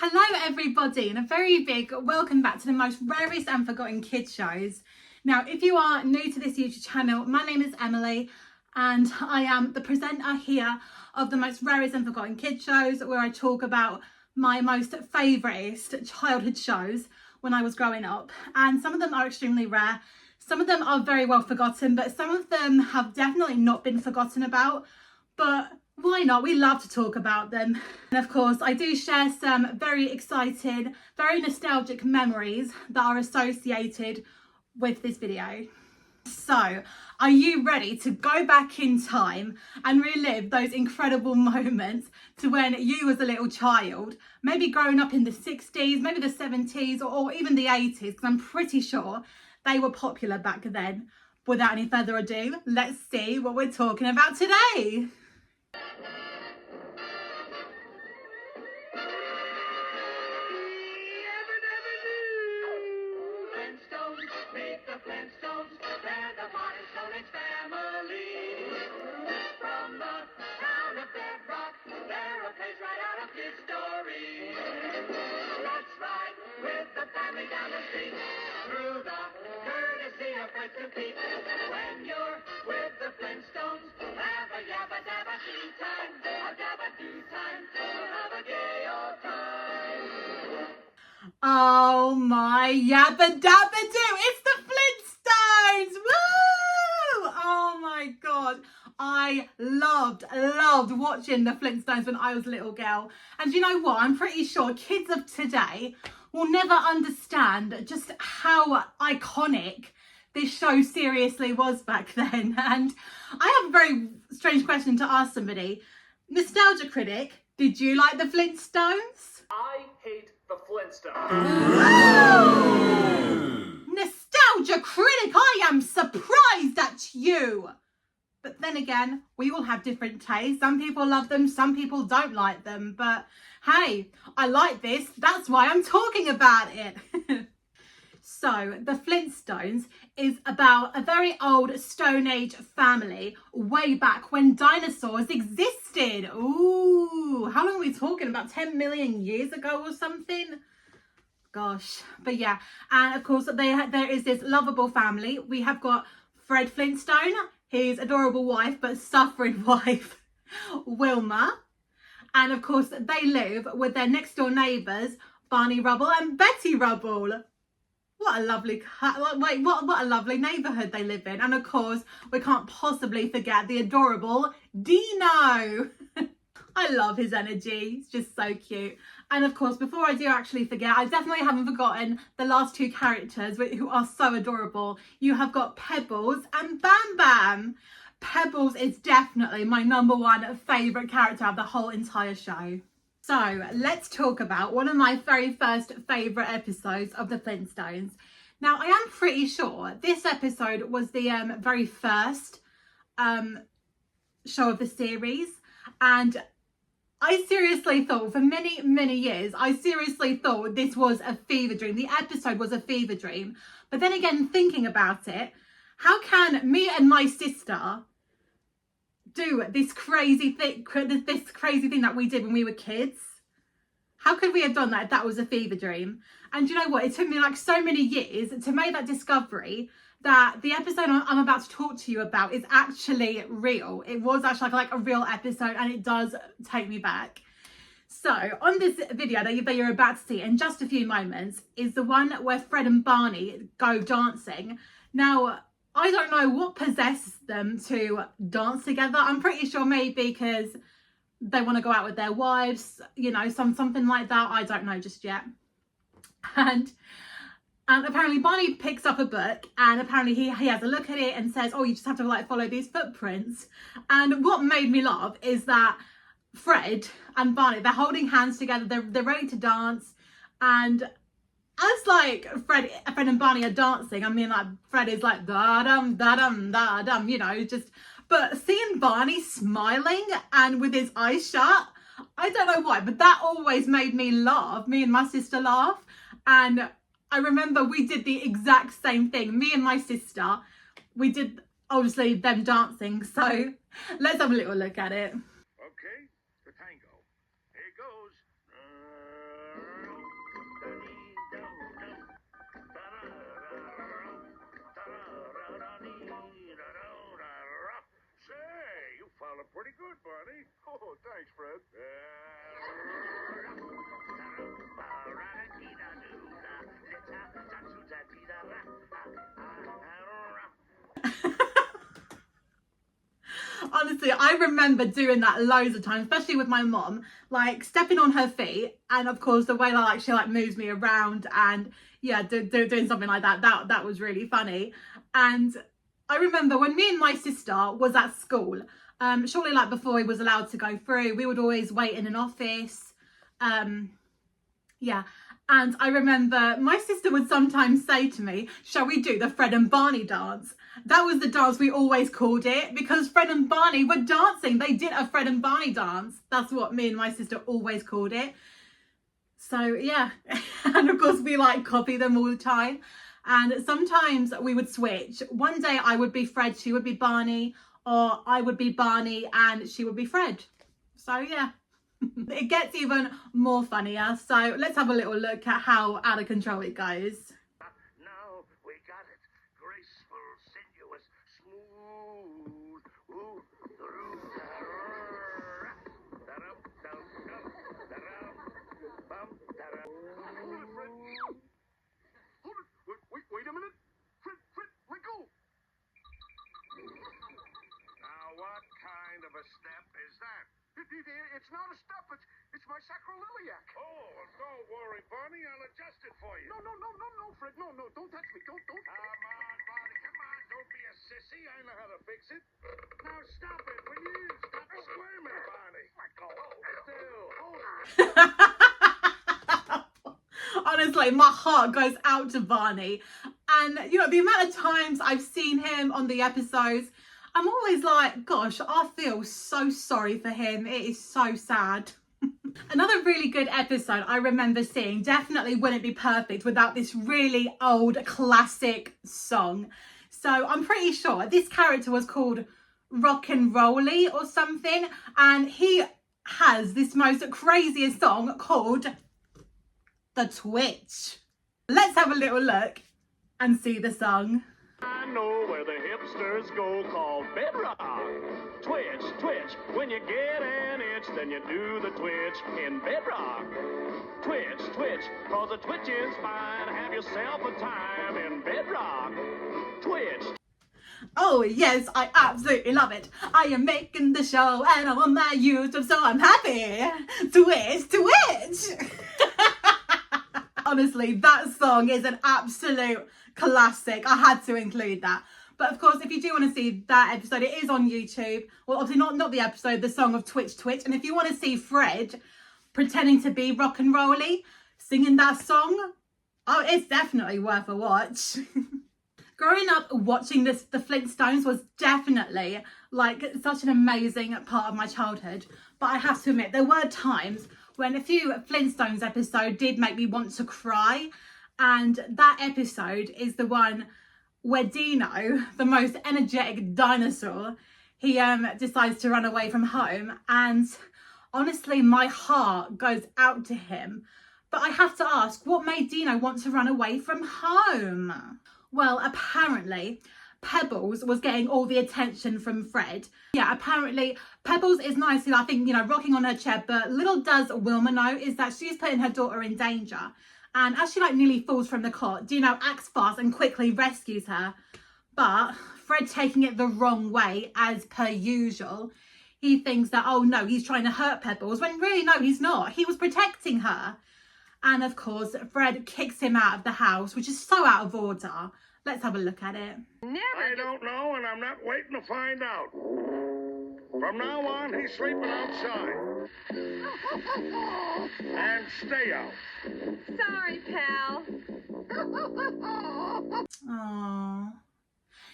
Hello everybody, and a very big welcome back to the most rarest and forgotten kids shows. Now, if you are new to this YouTube channel, my name is Emily and I am the presenter here of the most rarest and forgotten kids shows, where I talk about my most favourite childhood shows when I was growing up. And some of them are extremely rare, some of them are very well forgotten, but some of them have definitely not been forgotten about. But why not? We love to talk about them. And of course, I do share some very exciting, very nostalgic memories that are associated with this video. So, are you ready to go back in time and relive those incredible moments to when you was a little child, maybe growing up in the 60s, maybe the 70s, or even the 80s, because I'm pretty sure they were popular back then. Without any further ado, let's see what we're talking about today. Meet the Flintstones, they're the Flintstones family. From the town of Bedrock, they're a page right out of his story. Let's ride with the family down the street, through the courtesy of friends to keep. When you're with the Flintstones, have a yabba dabba tea time, a dabba do time, we'll have a gay old time. Oh my yabba dabba do! It's the Flintstones! Woo! Oh my god. I loved watching the Flintstones when I was a little girl. And you know what? I'm pretty sure kids of today will never understand just how iconic this show seriously was back then. And I have a very strange question to ask somebody. Nostalgia critic, did you like the Flintstones? I hate the Flintstones. Nostalgia critic, I am surprised at you. But then again, we all have different tastes. Some people love them, some people don't like them. But hey, I like this. That's why I'm talking about it. So, the Flintstones is about a very old Stone Age family way back when dinosaurs existed. Ooh, how long are we talking about? 10 million years ago or something? Gosh, but yeah. And of course, there is this lovable family. We have got Fred Flintstone, his adorable wife, but suffering wife, Wilma. And of course, they live with their next door neighbours, Barney Rubble and Betty Rubble. What a lovely, what a lovely neighbourhood they live in. And of course, we can't possibly forget the adorable Dino. I love his energy. It's just so cute. And of course, before I do actually forget, I definitely haven't forgotten the last two characters who are so adorable. You have got Pebbles and Bam Bam. Pebbles is definitely my #1 favourite character of the whole entire show. So let's talk about one of my very first favourite episodes of the Flintstones. Now, I am pretty sure this episode was the very first show of the series. And I seriously thought for many, many years, I seriously thought this was a fever dream. The episode was a fever dream. But then again, thinking about it, how can me and my sister do this crazy thing that we did when we were kids? How could we have done that if that was a fever dream? And you know what? It took me like so many years to make that discovery that the episode I'm about to talk to you about is actually real. It was actually like a real episode, and it does take me back. So on this video that you're about to see in just a few moments is the one where Fred and Barney go dancing. Now, I don't know what possessed them to dance together. I'm pretty sure maybe because they want to go out with their wives, you know, something like that. I don't know just yet. And apparently Barney picks up a book, and apparently he has a look at it and says, oh, you just have to like follow these footprints. And what made me laugh is that Fred and Barney, they're holding hands together, they're ready to dance. And as like Fred and Barney are dancing, I mean, like Fred is like da-dum, da-dum, da-dum, you know, just, but seeing Barney smiling and with his eyes shut, I don't know why, but that always made me laugh. Me and my sister laugh. And I remember we did the exact same thing. Me and my sister, we did obviously them dancing. So let's have a little look at it. Okay, the tango. Here goes. pretty good, Barney. Oh, thanks, Fred. Honestly, I remember doing that loads of times, especially with my mom, like stepping on her feet, and of course the way like she like moves me around, and yeah, doing something like that. That was really funny. And I remember when me and my sister was at school, shortly like before we was allowed to go through, we would always wait in an office. Yeah. And I remember my sister would sometimes say to me, shall we do the Fred and Barney dance? That was the dance we always called it, because Fred and Barney were dancing. They did a Fred and Barney dance. That's what me and my sister always called it. So yeah. And of course we like copy them all the time. And sometimes we would switch. One day I would be Fred, she would be Barney, or I would be Barney and she would be Fred. So yeah. It gets even more funnier. So let's have a little look at how out of control it goes. Now we got it. Graceful, sinuous, smooth. Ooh, Hold it, Fred. Hold it. Wait a minute. Fred, let go. Now, what kind of a step is that? It's not a step. It's my sacroiliac. Oh, well, don't worry, Barney. I'll adjust it for you. No, Fred. No. Don't touch me. Don't. Come on, Barney. Come on. Don't be a sissy. I know how to fix it. Now, stop it, will you? Stop squirming, Barney. Let go. Still. Hold on. Honestly, my heart goes out to Barney. And, you know, the amount of times I've seen him on the episodes, I'm always like, gosh, I feel so sorry for him. It is so sad. Another really good episode I remember seeing, definitely wouldn't be perfect without this really old classic song. So I'm pretty sure this character was called Rock and Rolly or something. And he has this most craziest song called The Twitch. Let's have a little look and see the song. I know where the hipsters go, called bedrock. Twitch, twitch, when you get an itch, then you do the twitch in bedrock. Twitch, twitch, cause the twitching's fine. Have yourself a time in bedrock. Twitch. Oh yes, I absolutely love it. I am making the show and I'm on my YouTube, so I'm happy. Twitch, twitch. Honestly, that song is an absolute classic. I had to include that. But of course, if you do want to see that episode, it is on YouTube. Well, obviously not the episode, the song of Twitch Twitch. And if you want to see Fred pretending to be rock and rolly, singing that song, oh, it's definitely worth a watch. Growing up watching the Flintstones was definitely like such an amazing part of my childhood. But I have to admit, there were times when a few Flintstones episode did make me want to cry. And that episode is the one where Dino, the most energetic dinosaur, he decides to run away from home. And honestly, my heart goes out to him. But I have to ask, what made Dino want to run away from home? Well, apparently, Pebbles was getting all the attention from Fred. Yeah, apparently Pebbles is nicely, I think, you know, rocking on her chair. But little does Wilma know is that she's putting her daughter in danger. And as she like nearly falls from the cot, Dino acts fast and quickly rescues her. But Fred, taking it the wrong way, as per usual, he thinks that, oh no, he's trying to hurt Pebbles, when really, no, he's not. He was protecting her. And of course, Fred kicks him out of the house, which is so out of order. Let's have a look at it. I don't know, and I'm not waiting to find out. From now on, he's sleeping outside. And stay out. Sorry, pal. Aww.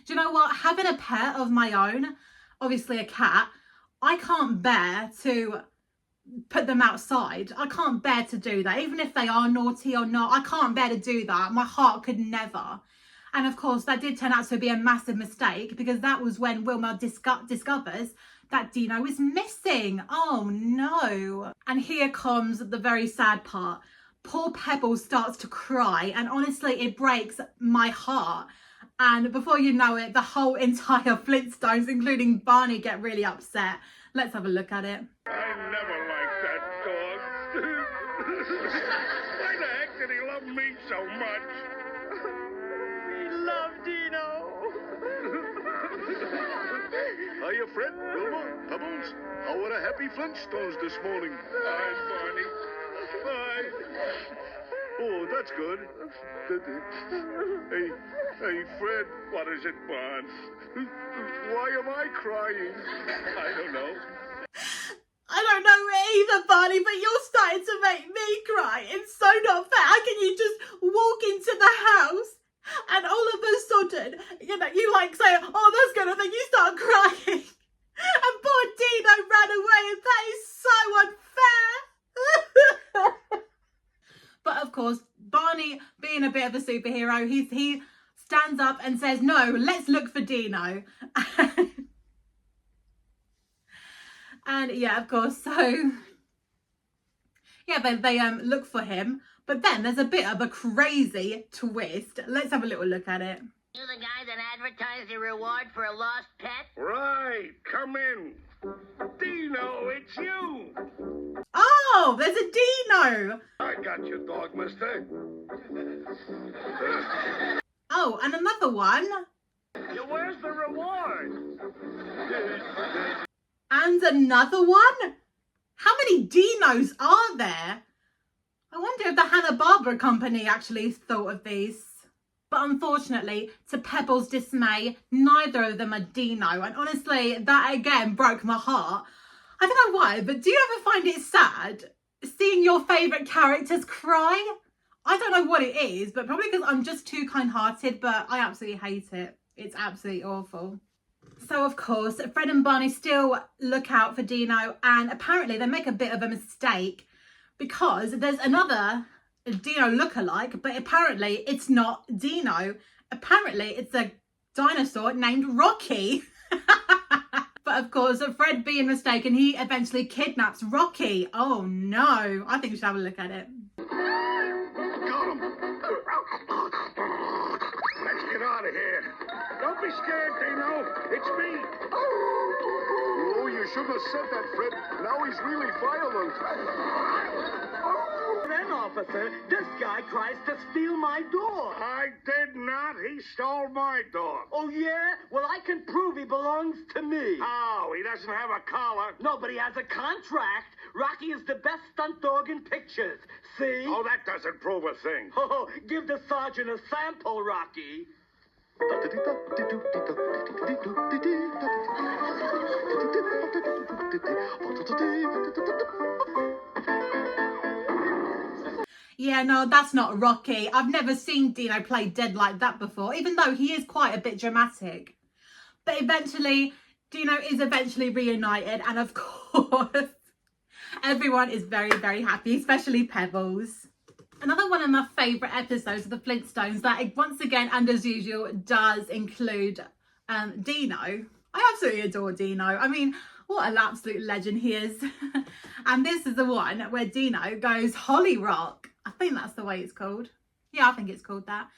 Do you know what? Having a pet of my own, obviously a cat, I can't bear to put them outside. I can't bear to do that. Even if they are naughty or not, I can't bear to do that. My heart could never. And of course, that did turn out to be a massive mistake, because that was when Wilma discovers that Dino is missing. Oh no. And here comes the very sad part. Poor Pebbles starts to cry, and honestly, it breaks my heart. And before you know it, the whole entire Flintstones, including Barney, get really upset. Let's have a look at it. I never liked that dog. Why the heck did he love me so much? We love Dino. Hiya, Fred, Wilma, Pebbles. How were the happy Flintstones this morning? Hi, Barney. Bye. Oh, that's good. Hey, Fred. What is it, Barn? Why am I crying? I don't know. I don't know either, Barney, but you're starting to make me cry. It's so not fair. How can you just walk into the house and all of a sudden, you like say, oh, that's good, and then you start crying. And poor Dino ran away, and that is so unfair. But of course, Barney, being a bit of a superhero, he stands up and says, no, let's look for Dino. And yeah, of course, so yeah, they look for him, but then there's a bit of a crazy twist. Let's have a little look at it. You the guy that advertised a reward for a lost pet? Right, come in. Dino, it's you. Oh, there's a Dino. I got your dog, mister. Oh, and another one. Where's the reward? And another one? How many Dinos are there? I wonder if the Hanna-Barbera company actually thought of these. But unfortunately, to Pebbles' dismay, neither of them are Dino. And honestly, that again broke my heart. I don't know why, but do you ever find it sad seeing your favourite characters cry? I don't know what it is, but probably because I'm just too kind-hearted, but I absolutely hate it. It's absolutely awful. So, of course, Fred and Barney still look out for Dino, and apparently they make a bit of a mistake because there's another Dino lookalike, but apparently it's not Dino. Apparently it's a dinosaur named Rocky. But of course, Fred being mistaken, he eventually kidnaps Rocky. Oh no, I think we should have a look at it. Got him. Let's get out of here. Don't be scared, Dino. It's me. Oh, you shouldn't have said that, Fred. Now he's really violent. Then, officer, this guy tries to steal my dog. I did not. He stole my dog. Oh, yeah? Well, I can prove he belongs to me. Oh, he doesn't have a collar. No, but he has a contract. Rocky is the best stunt dog in pictures. See? Oh, that doesn't prove a thing. Oh, give the sergeant a sample, Rocky. Yeah, no, that's not Rocky. I've never seen Dino play dead like that before, even though he is quite a bit dramatic. But eventually, Dino is eventually reunited, and of course, everyone is very, very happy, especially Pebbles. Another one of my favourite episodes of the Flintstones that, once again, and as usual, does include Dino. I absolutely adore Dino. I mean, what an absolute legend he is. And this is the one where Dino goes Holly Rock. I think that's the way it's called. Yeah, I think it's called that.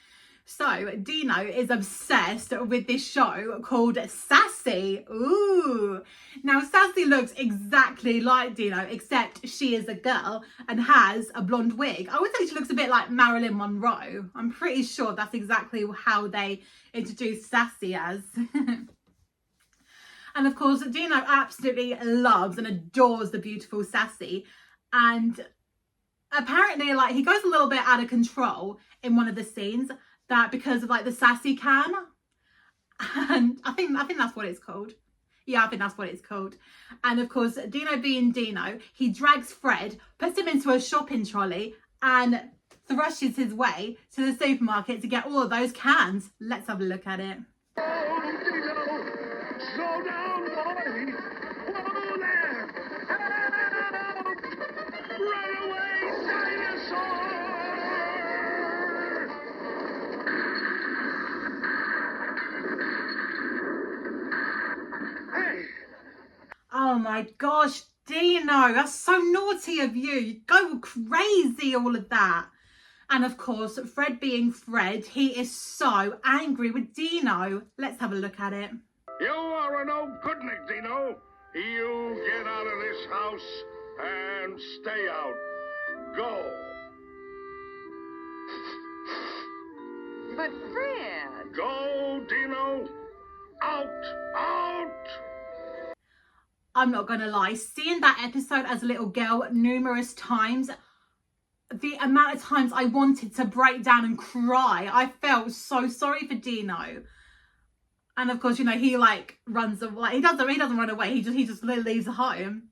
So Dino is obsessed with this show called Sassy. Ooh. Now Sassy looks exactly like Dino, except she is a girl and has a blonde wig. I would say she looks a bit like Marilyn Monroe. I'm pretty sure that's exactly how they introduced Sassy as. And of course, Dino absolutely loves and adores the beautiful Sassy. And apparently, like, he goes a little bit out of control in one of the scenes, that because of like the Sassy can. And I think that's what it's called. Yeah, I think that's what it's called. And of course, Dino being Dino, he drags Fred, puts him into a shopping trolley and thrushes his way to the supermarket to get all of those cans. Let's have a look at it. Oh, Dino! Slow down, boy! Whoa there! Help! Run away, dinosaur! Hey! Oh my gosh, Dino, that's so naughty of you. You go crazy, all of that. And of course, Fred being Fred, he is so angry with Dino. Let's have a look at it. You are an old goodnik, Dino. You get out of this house and stay out. Go. But Fred. Go, Dino. Out. Out. I'm not gonna lie, seeing that episode as a little girl numerous times, the amount of times I wanted to break down and cry, I felt so sorry for Dino. And of course, you know, he like runs away. He doesn't run away. He just leaves home.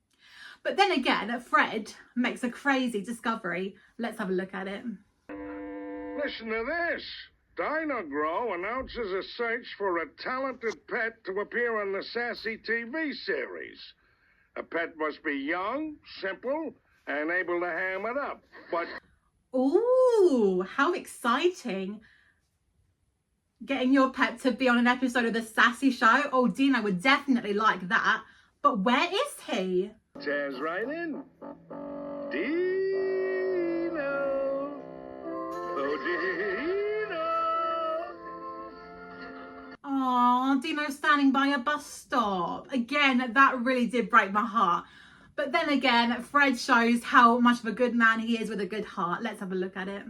But then again, Fred makes a crazy discovery. Let's have a look at it. Listen to this. Dino Grow announces a search for a talented pet to appear on the Sassy TV series. A pet must be young, simple, and able to ham it up. But Ooh, how exciting. Getting your pet to be on an episode of the Sassy Show. Oh, Dino would definitely like that. But where is he? jazz right in. Dino. Oh, Dino. Oh, Dino standing by a bus stop. Again, that really did break my heart. But then again, Fred shows how much of a good man he is with a good heart. Let's have a look at it.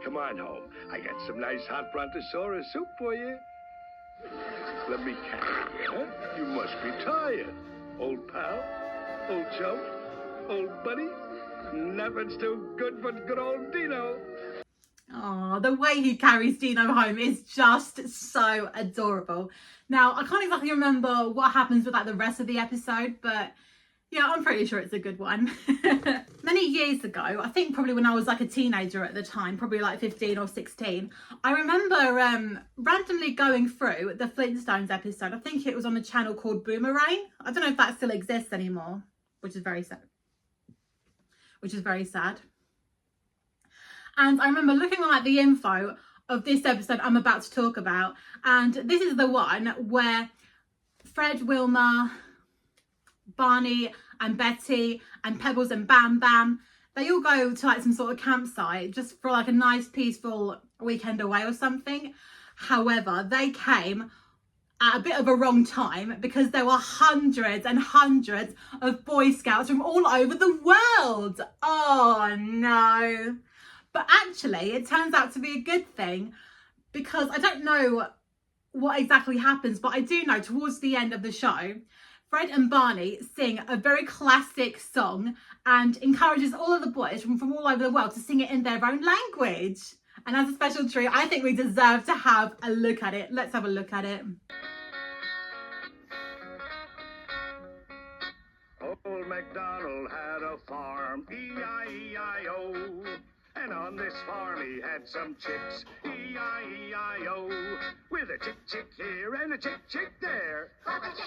Come on home. I got some nice hot brontosaurus soup for you. Let me carry you, huh? You must be tired. Old pal, old chum, old buddy. Nothing's too good for good old Dino. Oh, the way he carries Dino home is just so adorable. Now, I can't exactly remember what happens with like the rest of the episode, but yeah, I'm pretty sure it's a good one. Many years ago, I think probably when I was like a teenager at the time, probably like 15 or 16, I remember randomly going through the Flintstones episode. I think it was on a channel called Boomerang. I don't know if that still exists anymore, which is very sad. And I remember looking on like the info of this episode I'm about to talk about, and this is the one where Fred, Wilma, Barney and Betty and Pebbles and Bam Bam, they all go to like some sort of campsite just for like a nice peaceful weekend away or something. However, they came at a bit of a wrong time because there were hundreds and hundreds of Boy Scouts from all over the world. Oh no. But actually, it turns out to be a good thing because I don't know what exactly happens, but I do know towards the end of the show, Fred and Barney sing a very classic song and encourages all of the boys from all over the world to sing it in their own language. And as a special treat, I think we deserve to have a look at it. Let's have a look at it. Old MacDonald had a farm, E-I-E-I-O. And on this farm he had some chicks, E-I-E-I-O. With a chick here and a chick there. Everybody!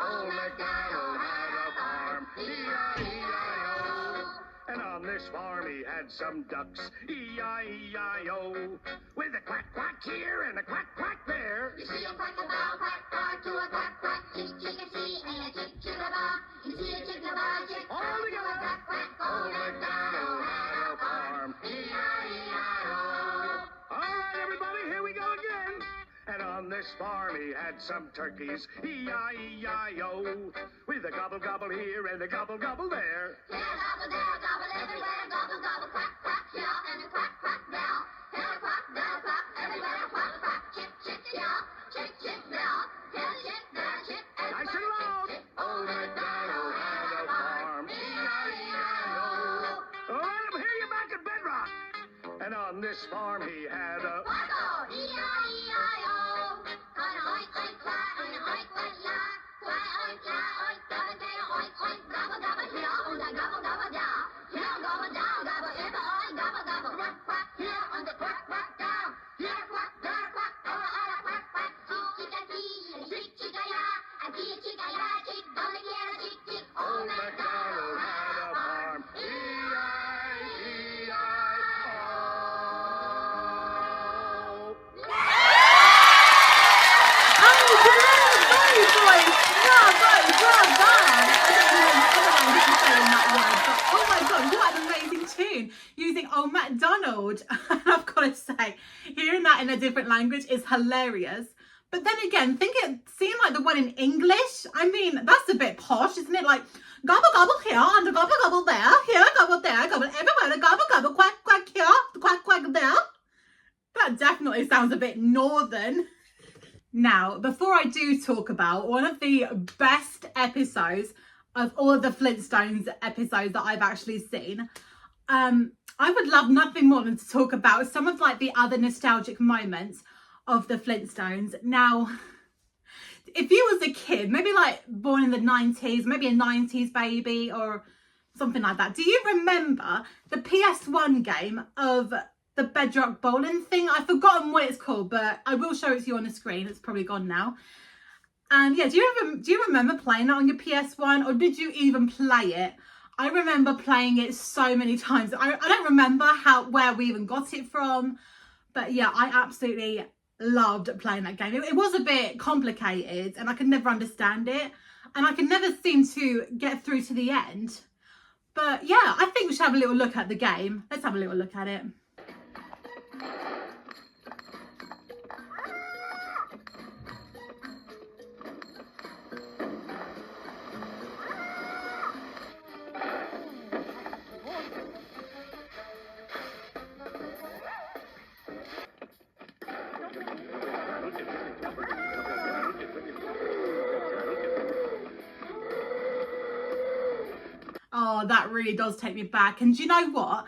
Old MacDonald had a farm, E-I-E-I-O. And on this farm he had some ducks, E-I-E-I-O. With a quack here and a quack there. You see a quack a bow, quack to a quack, chick a see, and a chick a bow. You see a chick a bow, chick All together. quack, Old MacDonald had a farm, E-I-E-I-O. All right, everybody, here we go again. And on this farm he had some turkeys, E-I-E-I-O. With a gobble here and a gobble there. Yeah, gobble there, gobble everywhere, gobble, quack, here, and a quack, bell. Here, quack, everywhere, quack, chick, yeah, chick, bell. Here, chick, there, chick, Nice and loud. Old MacDonald had a farm, E-I-E-I-O. All right, I'm here you back at Bedrock. And on this farm he had a... Quacko, E-I-E-I-O. On a oink, fly, on a oink, la. Fly, oink, gobble there, oink, gobble, here, on the gobble, down. Here, gobble down, gobble, ever, oink, gobble, quack, here, on the quack, down. Here, quack, there, quack, quack, chick-a-ya, chick, gonna get a chick. Old MacDonald had a farm, E-I-E-I-O. Oh my god, what an amazing tune using Old MacDonald. I've got to say, hearing that in a different language is hilarious. But then again, seeing like the one in English, I mean, that's a bit posh, isn't it? Like, gobble gobble here, and gobble gobble there, here, gobble there, gobble everywhere, gobble gobble, quack quack here, quack quack there. That definitely sounds a bit northern. Now, before I do talk about one of the best episodes of all of the Flintstones episodes that I've actually seen, I would love nothing more than to talk about some of like the other nostalgic moments of the Flintstones. Now, if you was a kid, maybe like born in the 90s, maybe a 90s baby or something like that, do you remember the PS1 game of the Bedrock bowling thing? I've forgotten what it's called, but I will show it to you on the screen. It's probably gone now. And yeah, do you remember playing it on your PS1, or did you even play it? I remember playing it so many times. I don't remember where we even got it from, but yeah, I absolutely loved playing that game. It was a bit complicated and I could never understand it, and I could never seem to get through to the end. But yeah, I think we should have a little look at the game. Let's have a little look at it. Oh, that really does take me back. And do you know what?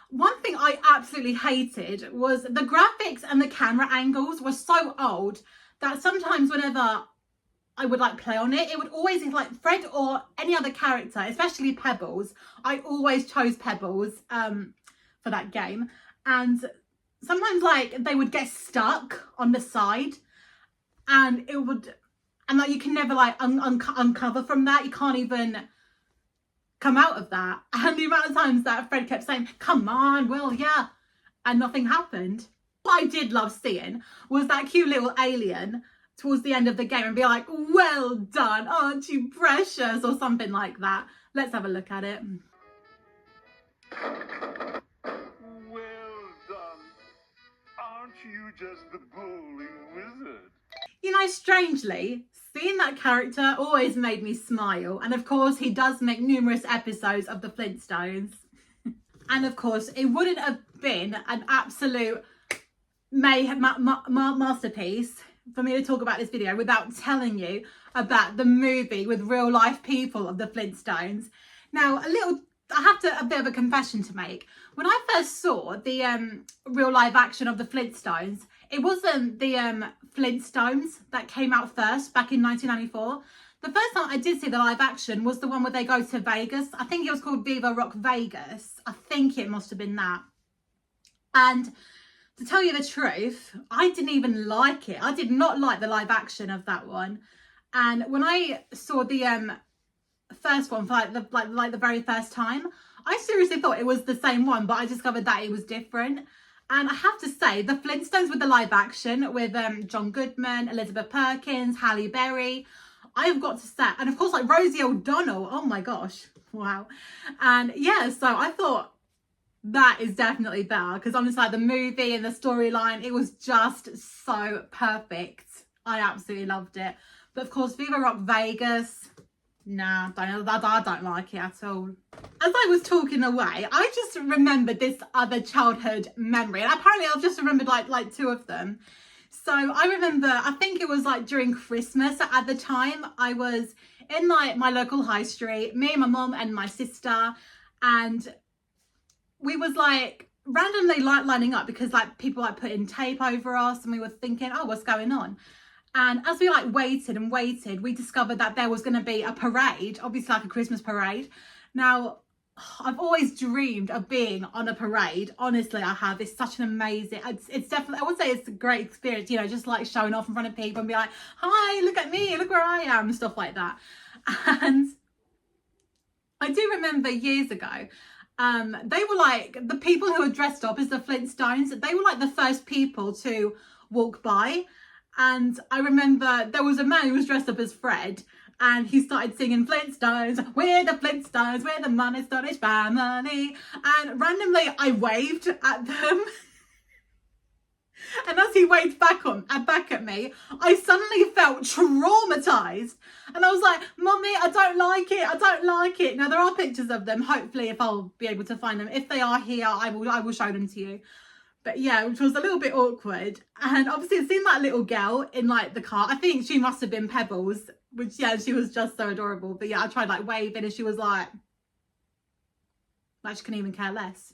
One thing I absolutely hated was the graphics and the camera angles were so old that sometimes whenever I would like play on it, it would always like Fred or any other character, especially Pebbles. I always chose Pebbles for that game. And sometimes like they would get stuck on the side and like you can never like uncover from that. You can't even come out of that. And the amount of times that Fred kept saying, come on, well, yeah, and nothing happened. What I did love seeing was that cute little alien towards the end of the game and be like, well done, aren't you precious, or something like that. Let's have a look at it. Well done. Aren't you just the bowling wizard? You know, strangely, seeing that character always made me smile. And of course, he does make numerous episodes of the Flintstones. And of course, it wouldn't have been an absolute masterpiece for me to talk about this video without telling you about the movie with real life people of the Flintstones. Now, I have a bit of a confession to make. When I first saw the real live action of the Flintstones, it wasn't the Flintstones that came out first back in 1994. The first time I did see the live action was the one where they go to Vegas. I think it was called Viva Rock Vegas. I think it must have been that. And to tell you the truth, I didn't even like it. I did not like the live action of that one. And when I saw the first one for like the very first time, I seriously thought it was the same one, but I discovered that it was different. And I have to say, the Flintstones with the live action with John Goodman, Elizabeth Perkins, Halle Berry, I've got to say, and of course like Rosie O'Donnell, oh my gosh, wow. And yeah, so I thought that is definitely better, because honestly like the movie and the storyline, it was just so perfect. I absolutely loved it. But of course, Viva Rock Vegas, nah, I don't like it at all. As I was talking away, I just remembered this other childhood memory, and apparently I've just remembered like two of them. So I remember, I think it was like during Christmas at the time, I was in like my local high street, me and my mum and my sister, and we was like randomly like lining up because like people like putting tape over us, and we were thinking, oh, what's going on? And as we like waited and waited, we discovered that there was going to be a parade, obviously like a Christmas parade. Now, I've always dreamed of being on a parade. Honestly, I have. It's such an amazing, it's definitely, I would say it's a great experience, you know, just like showing off in front of people and be like, hi, look at me, look where I am, and stuff like that. And I do remember years ago, they were like, the people who were dressed up as the Flintstones, they were like the first people to walk by. And I remember there was a man who was dressed up as Fred, and he started singing Flintstones, we're the Flintstones, we're the Money-Stonish family. And randomly I waved at them. And as he waved back at me, I suddenly felt traumatized. And I was like, Mummy, I don't like it. I don't like it. Now, there are pictures of them. Hopefully, if I'll be able to find them. If they are here, I will show them to you. But yeah, which was a little bit awkward. And obviously, I've seen that little girl in like the car. I think she must have been Pebbles, which, yeah, she was just so adorable. But yeah, I tried like waving and she was like she couldn't even care less.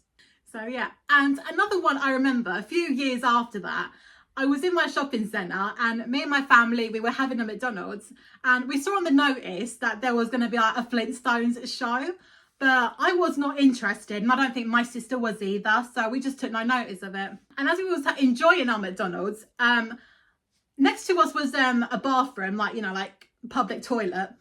So yeah, and another one I remember a few years after that, I was in my shopping centre and me and my family, we were having a McDonald's and we saw on the notice that there was going to be like a Flintstones show, but I was not interested and I don't think my sister was either, so we just took no notice of it. And as we was enjoying our McDonald's, next to us was a bathroom, like, you know, like public toilet.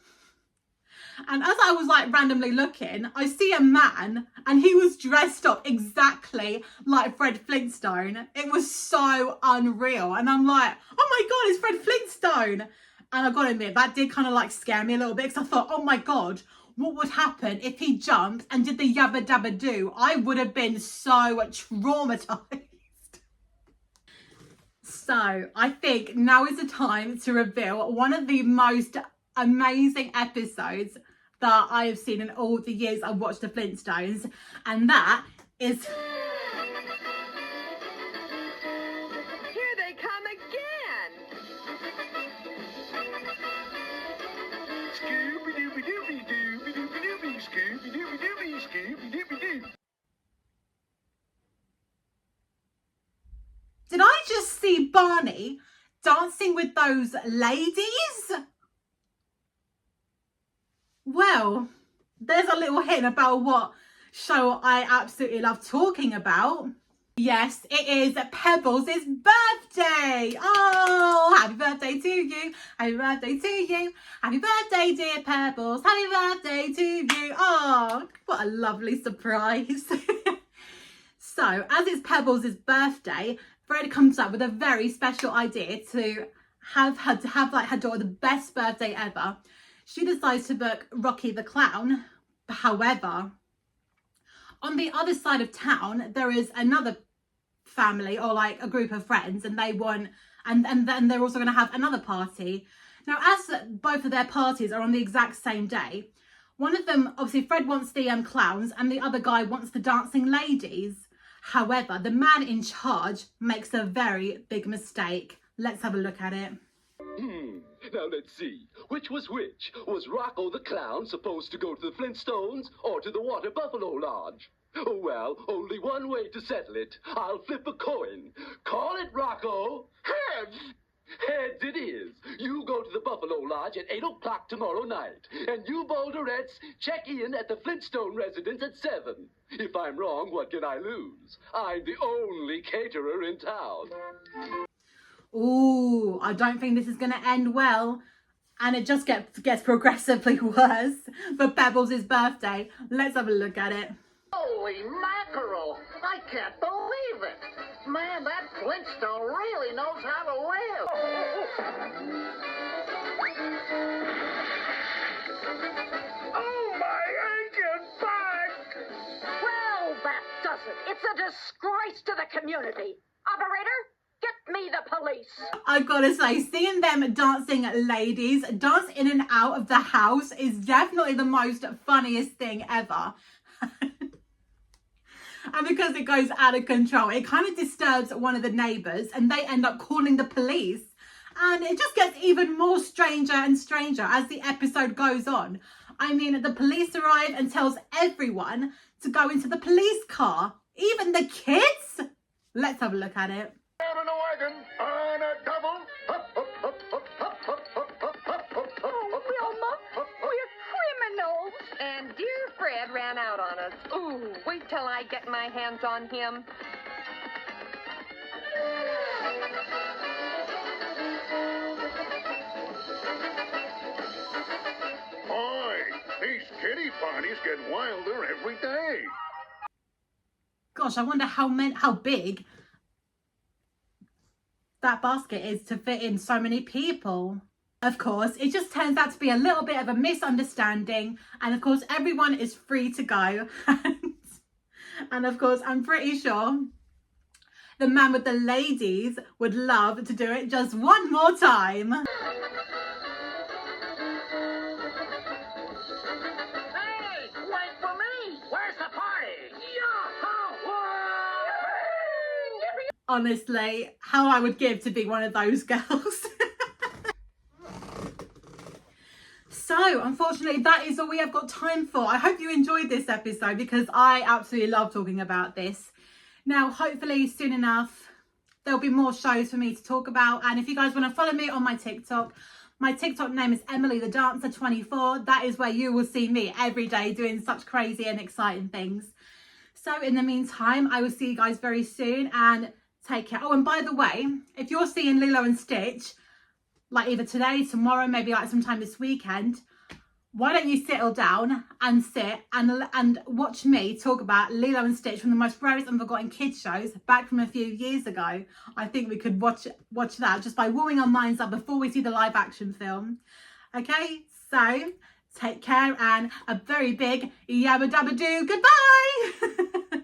And as I was like randomly looking, I see a man and he was dressed up exactly like Fred Flintstone. It was so unreal. And I'm like, oh my God, it's Fred Flintstone. And I gotta admit, that did kind of like scare me a little bit because I thought, oh my God, what would happen if he jumped and did the yabba dabba do? I would have been so traumatized. So I think now is the time to reveal one of the most amazing episodes that I have seen in all the years I've watched the Flintstones, and that is Here they come again. Scooby-Dooby-Dooby-Dooby-Dooby-Dooby, Scooby-Dooby-Dooby, Scooby-Dooby-Dooby. Did I just see Barney dancing with those ladies? Well, there's a little hint about what show I absolutely love talking about. Yes, it is Pebbles' birthday. Oh, happy birthday to you. Happy birthday to you. Happy birthday, dear Pebbles. Happy birthday to you. Oh, what a lovely surprise. So, as it's Pebbles' birthday, Fred comes up with a very special idea to have like her daughter the best birthday ever. She decides to book Rocky the Clown. However, on the other side of town, there is another family or like a group of friends, and they want, and then they're also going to have another party. Now, as both of their parties are on the exact same day, one of them, obviously Fred wants the clowns and the other guy wants the dancing ladies. However, the man in charge makes a very big mistake. Let's have a look at it. Now let's see. Which was which? Was Rocco the Clown supposed to go to the Flintstones or to the Water Buffalo Lodge? Oh, well, only one way to settle it. I'll flip a coin. Call it, Rocco. Heads! Heads it is. You go to the Buffalo Lodge at 8 o'clock tomorrow night. And you Boulderettes check in at the Flintstone residence at 7. If I'm wrong, what can I lose? I'm the only caterer in town. Ooh, I don't think this is going to end well. And it just gets progressively worse for Pebbles' birthday. Let's have a look at it. Holy mackerel! I can't believe it! Man, that Flintstone really knows how to live! Oh, my aching back! Well, that does it. It's a disgrace to the community. Operator, get me the police. I gotta say, seeing them dancing ladies dance in and out of the house is definitely the most funniest thing ever. And because it goes out of control, it kind of disturbs one of the neighbours and they end up calling the police. And it just gets even more stranger and stranger as the episode goes on. I mean, the police arrive and tells everyone to go into the police car. Even the kids? Let's have a look at it. Down in a wagon, on a double. Hup, hup, hup, hup, hup, hup, hup, hup, hup, hup, hup, Oh, Wilma, we're criminals. And dear Fred ran out on us. Ooh, wait till I get my hands on him. Boy, these kitty parties get wilder every day. Gosh, I wonder how big that basket is to fit in so many people. Of course, it just turns out to be a little bit of a misunderstanding, and of course everyone is free to go. And of course, I'm pretty sure the man with the ladies would love to do it just one more time. Hey, wait for me! Where's the party? Yahoo! Honestly, how I would give to be one of those girls. So, unfortunately, that is all we have got time for. I hope you enjoyed this episode because I absolutely love talking about this. Now, hopefully soon enough, there'll be more shows for me to talk about. And if you guys want to follow me on my TikTok name is Emily the Dancer 24. That is where you will see me every day doing such crazy and exciting things. So in the meantime, I will see you guys very soon and take care. Oh, and by the way, if you're seeing Lilo and Stitch, like either today, tomorrow, maybe like sometime this weekend, why don't you settle down and sit and watch me talk about Lilo and Stitch from the most rarest and forgotten kids shows back from a few years ago. I think we could watch that just by warming our minds up before we see the live action film. Okay, so take care and a very big yabba dabba doo goodbye.